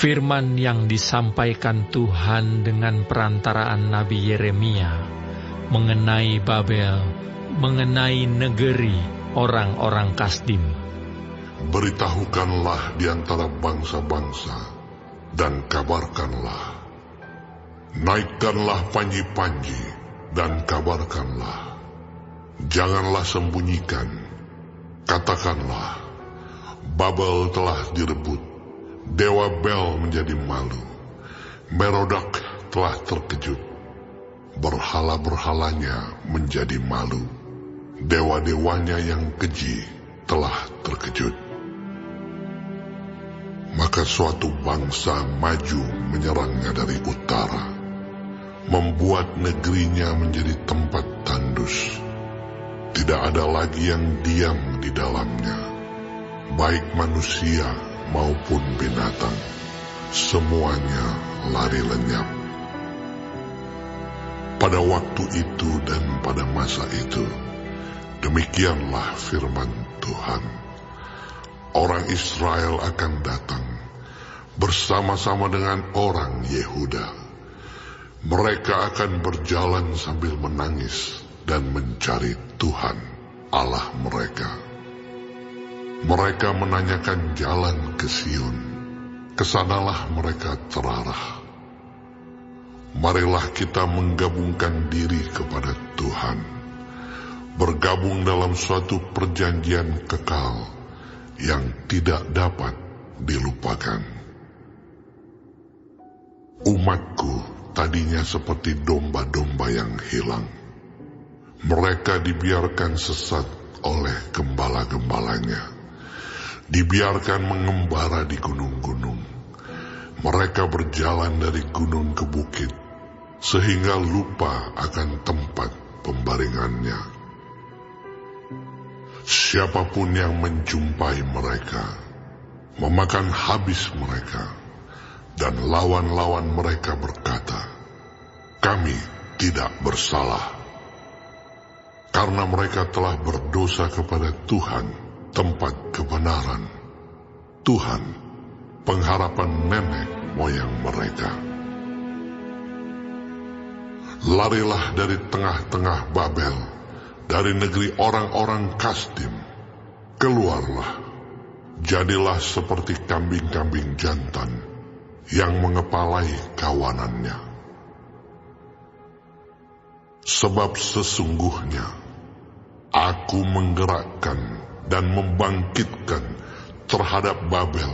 Firman yang disampaikan Tuhan dengan perantaraan Nabi Yeremia mengenai Babel, mengenai negeri orang-orang Kasdim. Beritahukanlah di antara bangsa-bangsa, dan kabarkanlah. Naikkanlah panji-panji, dan kabarkanlah. Janganlah sembunyikan, katakanlah, Babel telah direbut, Dewa Bel menjadi malu, Merodak telah terkejut, berhala-berhalanya menjadi malu, dewa-dewanya yang keji telah terkejut. Maka suatu bangsa maju menyerangnya dari utara, membuat negerinya menjadi tempat tandus. Tidak ada lagi yang diam di dalamnya, baik manusia maupun binatang, semuanya lari lenyap. Pada waktu itu dan pada masa itu, demikianlah firman Tuhan. Orang Israel akan datang bersama-sama dengan orang Yehuda. Mereka akan berjalan sambil menangis dan mencari Tuhan Allah mereka. Mereka menanyakan jalan ke Sion, kesanalah mereka terarah. Marilah kita menggabungkan diri kepada Tuhan, bergabung dalam suatu perjanjian kekal yang tidak dapat dilupakan. Umatku tadinya seperti domba-domba yang hilang. Mereka dibiarkan sesat oleh gembala-gembalanya, dibiarkan mengembara di gunung-gunung. Mereka berjalan dari gunung ke bukit, sehingga lupa akan tempat pembaringannya. Siapapun yang menjumpai mereka, memakan habis mereka, dan lawan-lawan mereka berkata, "Kami tidak bersalah." Karena mereka telah berdosa kepada Tuhan, tempat kebenaran, Tuhan, pengharapan nenek moyang mereka. Larilah dari tengah-tengah Babel, dari negeri orang-orang Kasdim. Keluarlah, jadilah seperti kambing-kambing jantan yang mengepalai kawanannya. Sebab sesungguhnya Aku menggerakkan dan membangkitkan terhadap Babel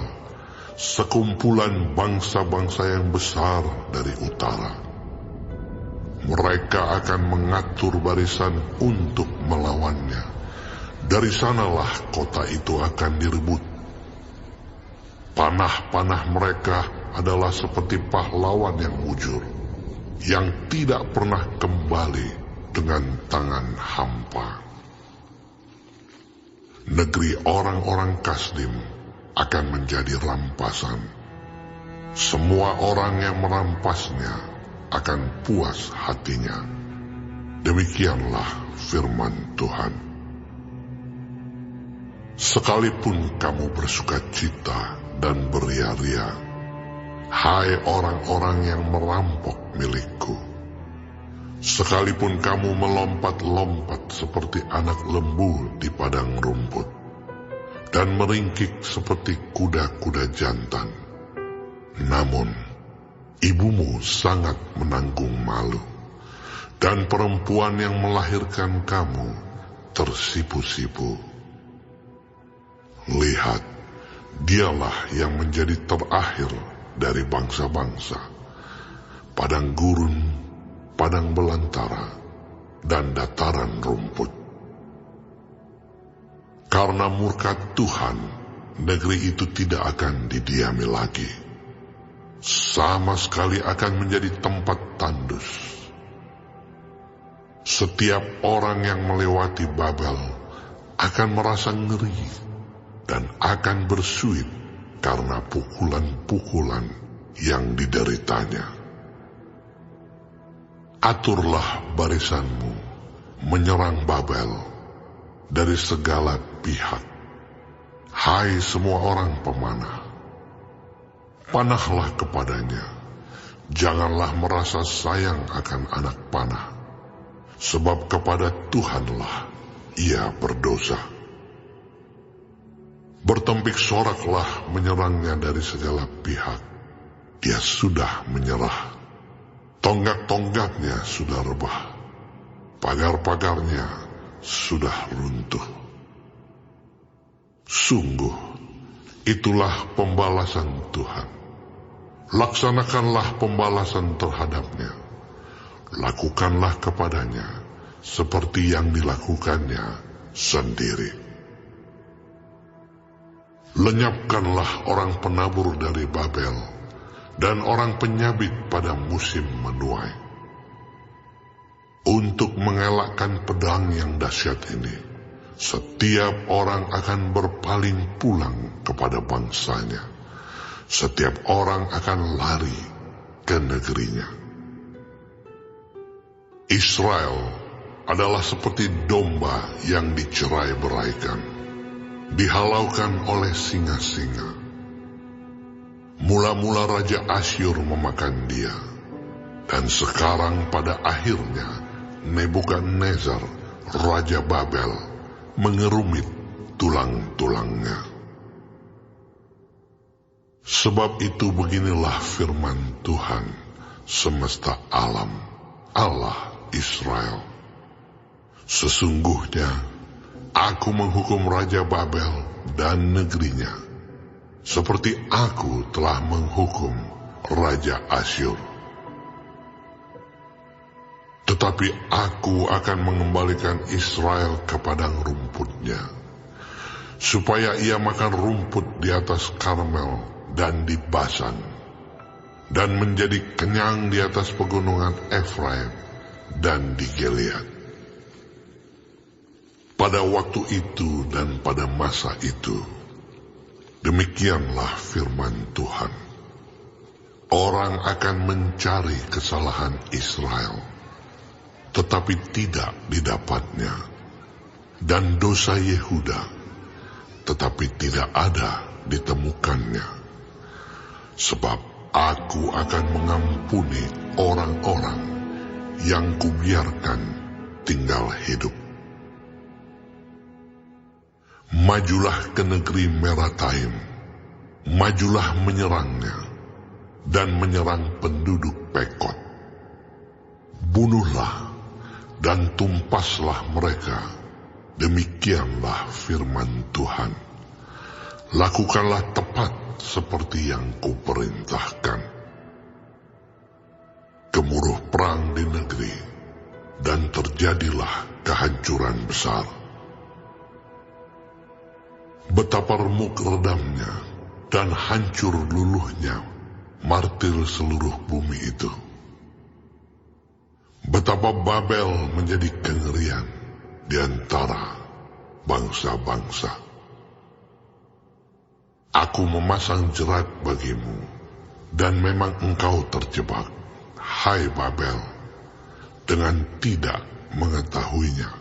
sekumpulan bangsa-bangsa yang besar dari utara. Mereka akan mengatur barisan untuk melawannya. Dari sanalah kota itu akan direbut. Panah-panah mereka adalah seperti pahlawan yang mujur, yang tidak pernah kembali dengan tangan hampa. Negeri orang-orang Kasdim akan menjadi rampasan. Semua orang yang merampasnya akan puas hatinya. Demikianlah firman Tuhan. Sekalipun kamu bersukacita dan beria-ria, hai orang-orang yang merampok milikku, sekalipun kamu melompat-lompat seperti anak lembu di padang rumput, dan meringkik seperti kuda-kuda jantan, namun ibumu sangat menanggung malu, dan perempuan yang melahirkan kamu tersipu-sipu. Lihat, dialah yang menjadi terakhir dari bangsa-bangsa, padang gurun, padang belantara, dan dataran rumput. Karena murka Tuhan, negeri itu tidak akan didiami lagi. Sama sekali akan menjadi tempat tandus. Setiap orang yang melewati Babel akan merasa ngeri dan akan bersuit karena pukulan-pukulan yang dideritanya. Aturlah barisanmu menyerang Babel dari segala pihak, hai semua orang pemanah. Panahlah kepadanya, janganlah merasa sayang akan anak panah, sebab kepada Tuhanlah ia berdosa. Bertempik soraklah menyerangnya dari segala pihak, dia sudah menyerah. Tonggak-tonggaknya sudah rebah, pagar-pagarnya sudah runtuh. Sungguh, itulah pembalasan Tuhan. Laksanakanlah pembalasan terhadapnya. Lakukanlah kepadanya seperti yang dilakukannya sendiri. Lenyapkanlah orang penabur dari Babel dan orang penyabit pada musim menuai. Untuk mengelakkan pedang yang dahsyat ini, setiap orang akan berpaling pulang kepada bangsanya. Setiap orang akan lari ke negerinya. Israel adalah seperti domba yang dicerai-beraikan, dihalaukan oleh singa-singa. Mula-mula Raja Asyur memakan dia, dan sekarang pada akhirnya Nebukadnezar, Raja Babel, mengerumit tulang-tulangnya. Sebab itu beginilah firman Tuhan semesta alam, Allah Israel. Sesungguhnya aku menghukum Raja Babel dan negerinya, seperti aku telah menghukum Raja Asyur. Tetapi aku akan mengembalikan Israel ke padang rumputnya, supaya ia makan rumput di atas Karmel dan di Basan, dan menjadi kenyang di atas pegunungan Efraim dan di Gilead. Pada waktu itu dan pada masa itu, demikianlah firman Tuhan. Orang akan mencari kesalahan Israel, tetapi tidak didapatnya, dan dosa Yehuda, tetapi tidak ada ditemukannya. Sebab aku akan mengampuni orang-orang yang kubiarkan tinggal hidup. Majulah ke negeri Merataim, majulah menyerangnya, dan menyerang penduduk Pekod. Bunuhlah dan tumpaslah mereka, demikianlah firman Tuhan. Lakukanlah tepat seperti yang kuperintahkan. Gemuruh perang di negeri, dan terjadilah kehancuran besar. Betapa remuk redamnya dan hancur luluhnya martir seluruh bumi itu. Betapa Babel menjadi kengerian di antara bangsa-bangsa. Aku memasang jerat bagimu, dan memang engkau terjebak, hai Babel, dengan tidak mengetahuinya.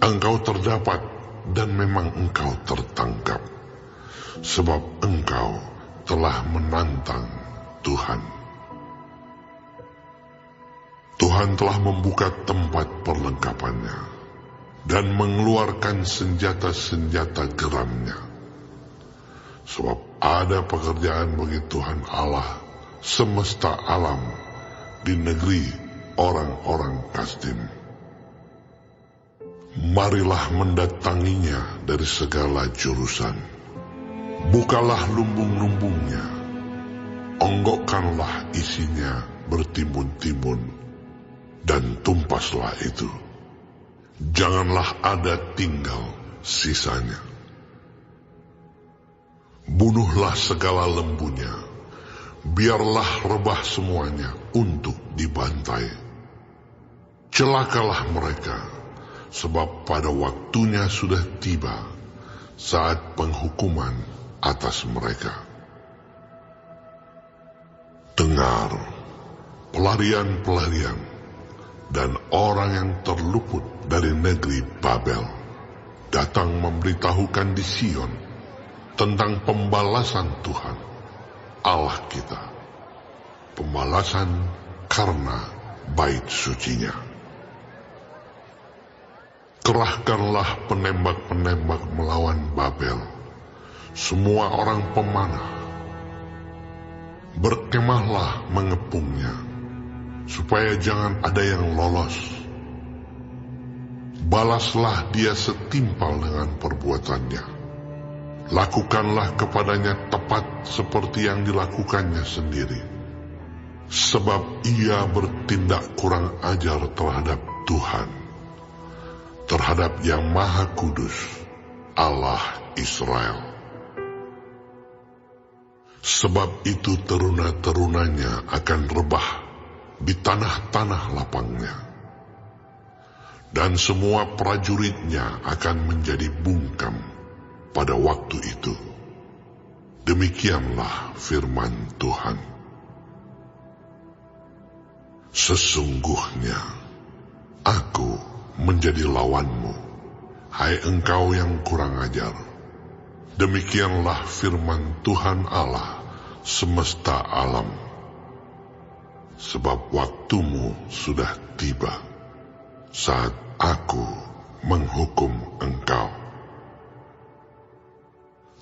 Engkau terdapat, dan memang engkau tertangkap, sebab engkau telah menantang Tuhan. Tuhan telah membuka tempat perlengkapannya, dan mengeluarkan senjata-senjata geramnya. Sebab ada pekerjaan bagi Tuhan Allah semesta alam di negeri orang-orang Kasdim. Marilah mendatanginya dari segala jurusan. Bukalah lumbung-lumbungnya, onggokkanlah isinya bertimbun-timbun, dan tumpaslah itu. Janganlah ada tinggal sisanya. Bunuhlah segala lembunya, biarlah rebah semuanya untuk dibantai. Celakalah mereka, sebab pada waktunya sudah tiba saat penghukuman atas mereka. Dengar, pelarian-pelarian dan orang yang terluput dari negeri Babel datang memberitahukan di Sion tentang pembalasan Tuhan Allah kita, pembalasan karena bait sucinya. Kerahkanlah penembak-penembak melawan Babel, semua orang pemanah. Berkemahlah mengepungnya, supaya jangan ada yang lolos. Balaslah dia setimpal dengan perbuatannya. Lakukanlah kepadanya tepat seperti yang dilakukannya sendiri. Sebab ia bertindak kurang ajar terhadap Tuhan, terhadap Yang Maha Kudus, Allah Israel. Sebab itu teruna-terunanya akan rebah di tanah-tanah lapangnya, dan semua prajuritnya akan menjadi bungkam pada waktu itu. Demikianlah firman Tuhan. Sesungguhnya aku menjadi lawanmu, hai engkau yang kurang ajar. Demikianlah firman Tuhan Allah semesta alam. Sebab waktumu sudah tiba, saat aku menghukum engkau.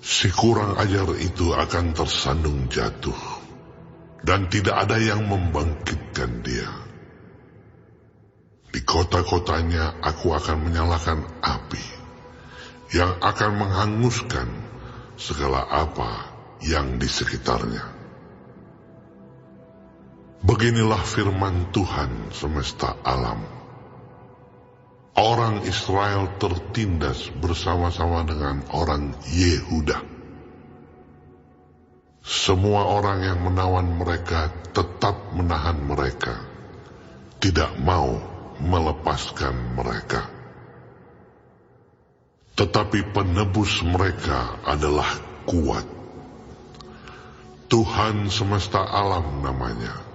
Si kurang ajar itu akan tersandung jatuh, dan tidak ada yang membangkitkan dia. Di kota-kotanya aku akan menyalakan api, yang akan menghanguskan segala apa yang di sekitarnya. Beginilah firman Tuhan semesta alam. Orang Israel tertindas bersama-sama dengan orang Yehuda. Semua orang yang menawan mereka tetap menahan mereka, tidak mau melepaskan mereka. Tetapi penebus mereka adalah kuat. Tuhan semesta alam namanya.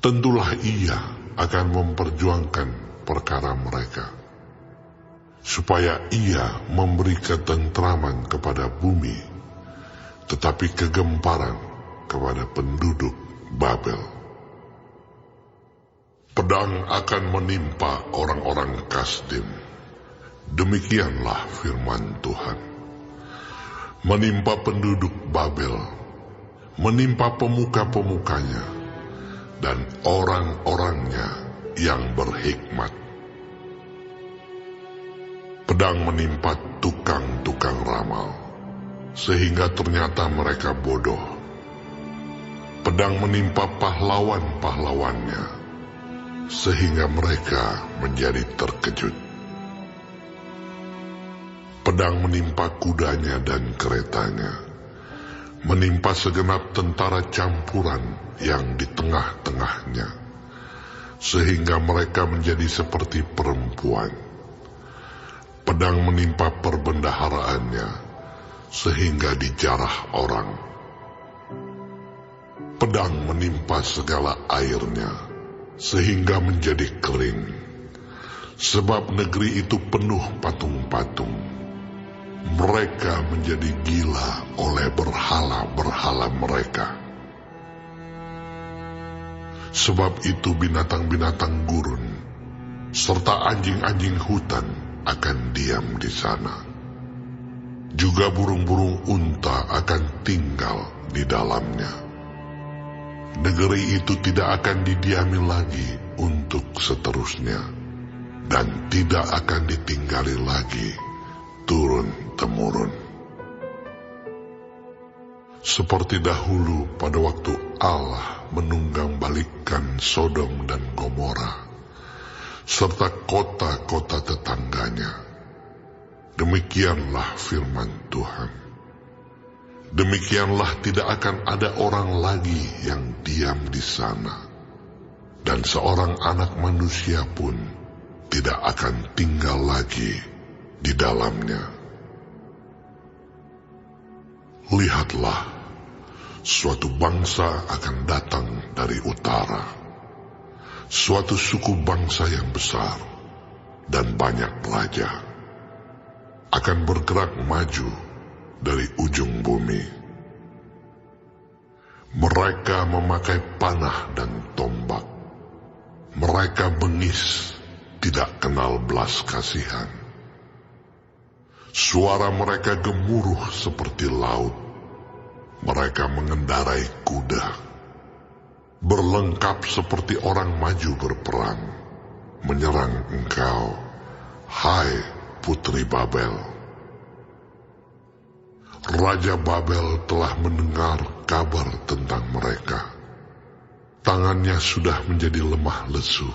Tentulah ia akan memperjuangkan perkara mereka, supaya ia memberi ketentraman kepada bumi, tetapi kegemparan kepada penduduk Babel. Pedang akan menimpa orang-orang Kasdim. Demikianlah firman Tuhan. Menimpa penduduk Babel, menimpa pemuka-pemukanya, dan orang-orangnya yang berhikmat. Pedang menimpa tukang-tukang ramal, sehingga ternyata mereka bodoh. Pedang menimpa pahlawan-pahlawannya, sehingga mereka menjadi terkejut. Pedang menimpa kudanya dan keretanya, menimpa segenap tentara campuran yang di tengah-tengahnya, sehingga mereka menjadi seperti perempuan. Pedang menimpa perbendaharaannya, sehingga dijarah orang. Pedang menimpa segala airnya, sehingga menjadi kering. Sebab negeri itu penuh patung-patung. Mereka menjadi gila oleh berhala-berhala mereka. Sebab itu binatang-binatang gurun serta anjing-anjing hutan akan diam di sana. Juga burung-burung unta akan tinggal di dalamnya. Negeri itu tidak akan didiami lagi untuk seterusnya, dan tidak akan ditinggali lagi turun-temurun. Seperti dahulu pada waktu Allah menunggang-balikkan Sodom dan Gomora, serta kota-kota tetangganya. Demikianlah firman Tuhan. Demikianlah tidak akan ada orang lagi yang diam di sana, dan seorang anak manusia pun tidak akan tinggal lagi di dalamnya. Lihatlah, suatu bangsa akan datang dari utara, suatu suku bangsa yang besar dan banyak pelajar, akan bergerak maju dari ujung bumi. Mereka memakai panah dan tombak. Mereka bengis, tidak kenal belas kasihan. Suara mereka gemuruh seperti laut. Mereka mengendarai kuda, berlengkap seperti orang maju berperang, menyerang engkau, hai Putri Babel. Raja Babel telah mendengar kabar tentang mereka. Tangannya sudah menjadi lemah lesu.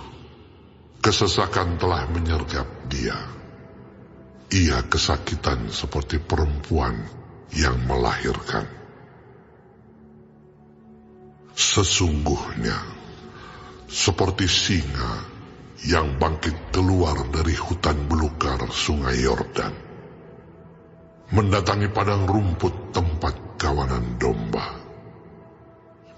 Kesesakan telah menyergap dia. Ia kesakitan seperti perempuan yang melahirkan. Sesungguhnya, seperti singa yang bangkit keluar dari hutan belukar sungai Yordan, mendatangi padang rumput tempat kawanan domba.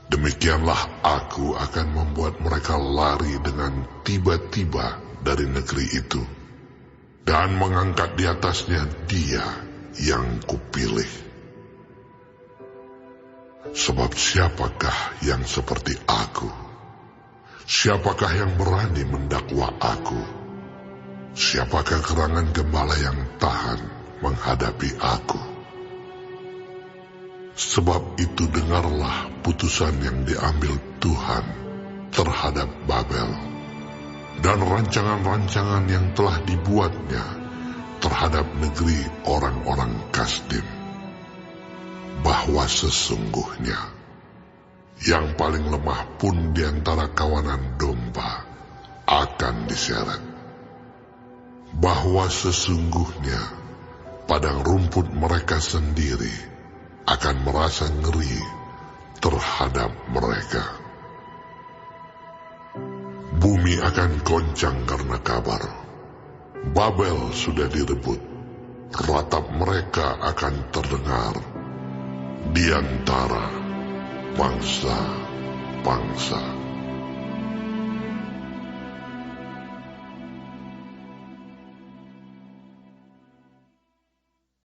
Demikianlah aku akan membuat mereka lari dengan tiba-tiba dari negeri itu, dan mengangkat di atasnya Dia yang kupilih. Sebab siapakah yang seperti aku? Siapakah yang berani mendakwa aku? Siapakah gerangan gembala yang tahan menghadapi aku? Sebab itu dengarlah putusan yang diambil Tuhan terhadap Babel, dan rancangan-rancangan yang telah dibuatnya terhadap negeri orang-orang Kasdim, bahwa sesungguhnya yang paling lemah pun di antara kawanan domba akan diseret, bahwa sesungguhnya padang rumput mereka sendiri akan merasa ngeri terhadap mereka. Bumi akan goncang karena kabar. Babel sudah direbut. Ratap mereka akan terdengar di antara bangsa-bangsa.